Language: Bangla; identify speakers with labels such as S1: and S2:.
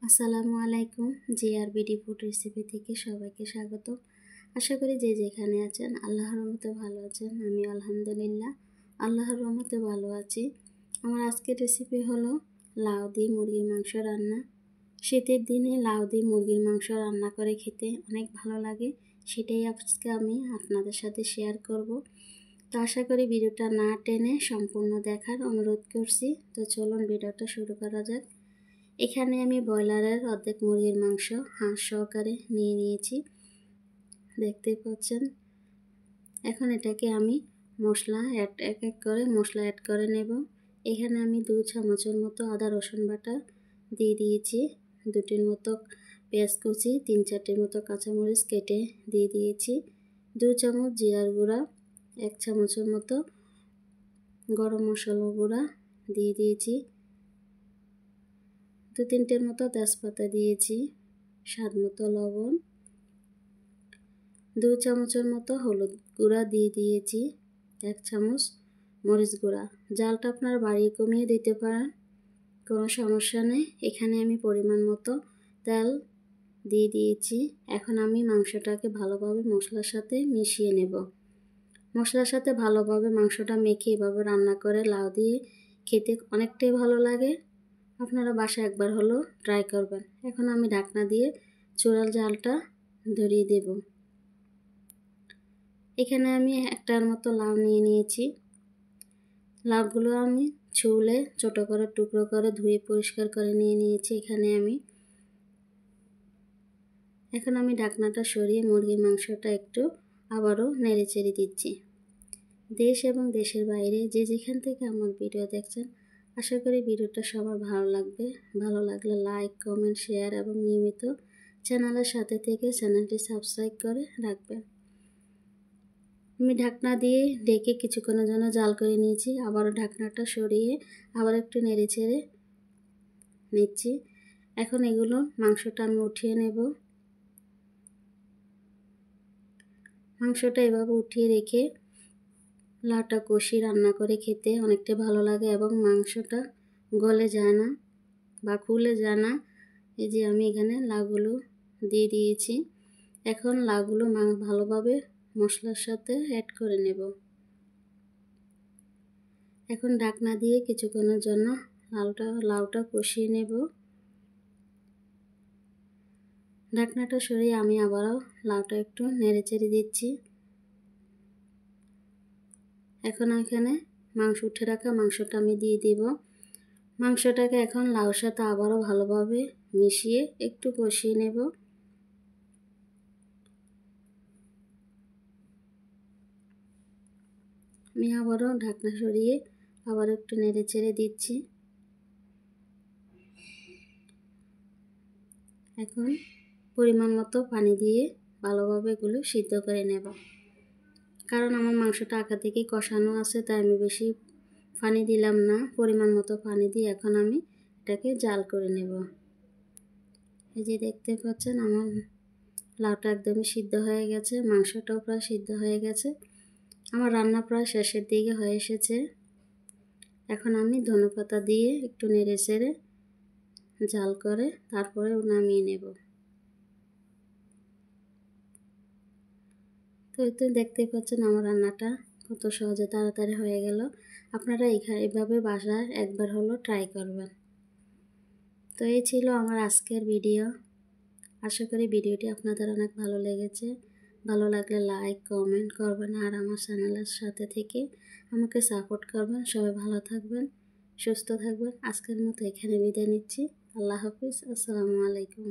S1: আসসালামু আলাইকুম। জিআরবিডি ফুড রেসিপি থেকে সবাইকে স্বাগত। আশা করি যে যেখানে আছেন আল্লাহর রহমতে ভালো আছেন। আমি আলহামদুলিল্লাহ আল্লাহর রহমতে ভালো আছি। আমার আজকের রেসিপি হলো লাউ দিয়ে মুরগির মাংস রান্না। শীতের দিনে লাউ দিয়ে মুরগির মাংস রান্না করে খেতে অনেক ভালো লাগে, সেটাই আজকে আমি আপনাদের সাথে শেয়ার করব। তো আশা করি ভিডিওটা না টেনে সম্পূর্ণ দেখার অনুরোধ করছি। তো চলুন ভিডিওটা শুরু করা যাক। এখানে আমি ব্রয়লারের অর্ধেক মুরগির মাংস হাঁস সহকারে নিয়ে নিয়েছি, দেখতেই পাচ্ছেন। এখন এটাকে আমি এক এক করে মশলা অ্যাড করে নেব। এখানে আমি 2 চামচের মতো আদা রসুন বাটা দিয়ে দিয়েছি, 2টির মতো পেঁয়াজ কুচি, 3-4টির মতো কাঁচামরিচ কেটে দিয়ে দিয়েছি, 2 চামচ জিরার গুঁড়া, 1 চামচের মতো গরম মশলা গুঁড়া দিয়ে দিয়েছি, 2-3টের মতো তেজপাতা দিয়েছি, স্বাদ মতো লবণ, 2 চামচের মতো হলুদ গুঁড়া দিয়ে দিয়েছি, 1 চামচ মরিচ গুঁড়া। জালটা আপনারা বাড়িয়ে কমিয়ে দিতে পারেন, কোনো সমস্যা নেই। এখানে আমি পরিমাণ মতো তেল দিয়ে দিয়েছি। এখন আমি মাংসটাকে ভালোভাবে মশলার সাথে মিশিয়ে নেব। মশলার সাথে ভালোভাবে মাংসটা মেখে এভাবে রান্না করে লাউ দিয়ে খেতে অনেকটাই ভালো লাগে। আপনারা বাসায় একবার হলো ট্রাই করবেন। এখন আমি ঢাকনা দিয়ে চুলার জালটা ধরিয়ে দেব। এখানে আমি একটার মতো লাউ নিয়ে নিয়েছি। লাউগুলো আমি ছুলে ছোট করে টুকরো করে ধুয়ে পরিষ্কার করে নিয়ে নিয়েছি। এখন আমি ঢাকনাটা সরিয়ে মুরগির মাংসটা একটু আবারও নেড়ে চেড়ে দিচ্ছি। দেশ এবং দেশের বাইরে যে যেখান থেকে আমার ভিডিও দেখছেন, আশা করি ভিডিওটা সবার ভালো লাগবে। ভালো লাগলে লাইক, কমেন্ট, শেয়ার এবং নিয়মিত চ্যানেলের সাথে থেকে চ্যানেলটি সাবস্ক্রাইব করে রাখবেন। আমি ঢাকনা দিয়ে ঢেকে কিছুক্ষণের জন্য জাল করে নিয়েছি। আবারও ঢাকনাটা সরিয়ে আবার একটু নেড়ে চেড়ে নিচ্ছি। এখন মাংসটা আমি উঠিয়ে নেব। মাংসটা এভাবে উঠিয়ে রেখে লাউটা কষিয়ে রান্না করে খেতে অনেকটা ভালো লাগে এবং মাংসটা গলে যায় না বা খুলে যায় না। এই যে আমি এখানে লাউগুলো দিয়ে দিয়েছি। এখন লাউগুলো ভালোভাবে মশলার সাথে অ্যাড করে নেব। এখন ঢাকনা দিয়ে কিছুক্ষণের জন্য লাউটা কষিয়ে নেব। ঢাকনাটা সরিয়ে আমি আবারও লাউটা একটু নেড়ে চেড়ে দিচ্ছি। এখন এখানে উঠে রাখা মাংসটা আমি দিয়ে দিব। মাংসটাকে এখন লাউর সাথে আবারও ভালোভাবে মিশিয়ে একটু কষিয়ে নেব। আমি আবারও ঢাকনা সরিয়ে আবার একটু নেড়ে চেড়ে দিচ্ছি। এখন পরিমাণ মতো পানি দিয়ে ভালোভাবে এগুলো সিদ্ধ করে নেব। কারণ আমার মাংসটা আগে থেকে কষানো আছে, তাই আমি বেশি পানি দিলাম না। পরিমাণ মতো পানি দিয়ে এখন আমি এটাকে জাল করে নেব। এই যে দেখতে পাচ্ছেন আমার লাউটা একদমই সিদ্ধ হয়ে গেছে, মাংসটাও প্রায় সিদ্ধ হয়ে গেছে। আমার রান্না প্রায় শেষের দিকে হয়ে এসেছে। এখন আমি ধনেপাতা দিয়ে একটু নেড়ে চেড়ে জাল করে তারপরে নামিয়ে নেব। তো দেখতেই পাচ্ছেন আমার রান্নাটা কত সহজে তাড়াতাড়ি হয়ে গেল। আপনারা এভাবে বাসায় একবার হলো ট্রাই করবেন। তো এই ছিল আমার আজকের ভিডিও। আশা করি ভিডিওটি আপনাদের অনেক ভালো লেগেছে। ভালো লাগলে লাইক, কমেন্ট করবেন আর আমার চ্যানেলের সাথে থেকে আমাকে সাপোর্ট করবেন। সবাই ভালো থাকবেন, সুস্থ থাকবেন। আজকের মতো এখানে বিদায় নিচ্ছি। আল্লাহ হাফিজ। আসসালামু আলাইকুম।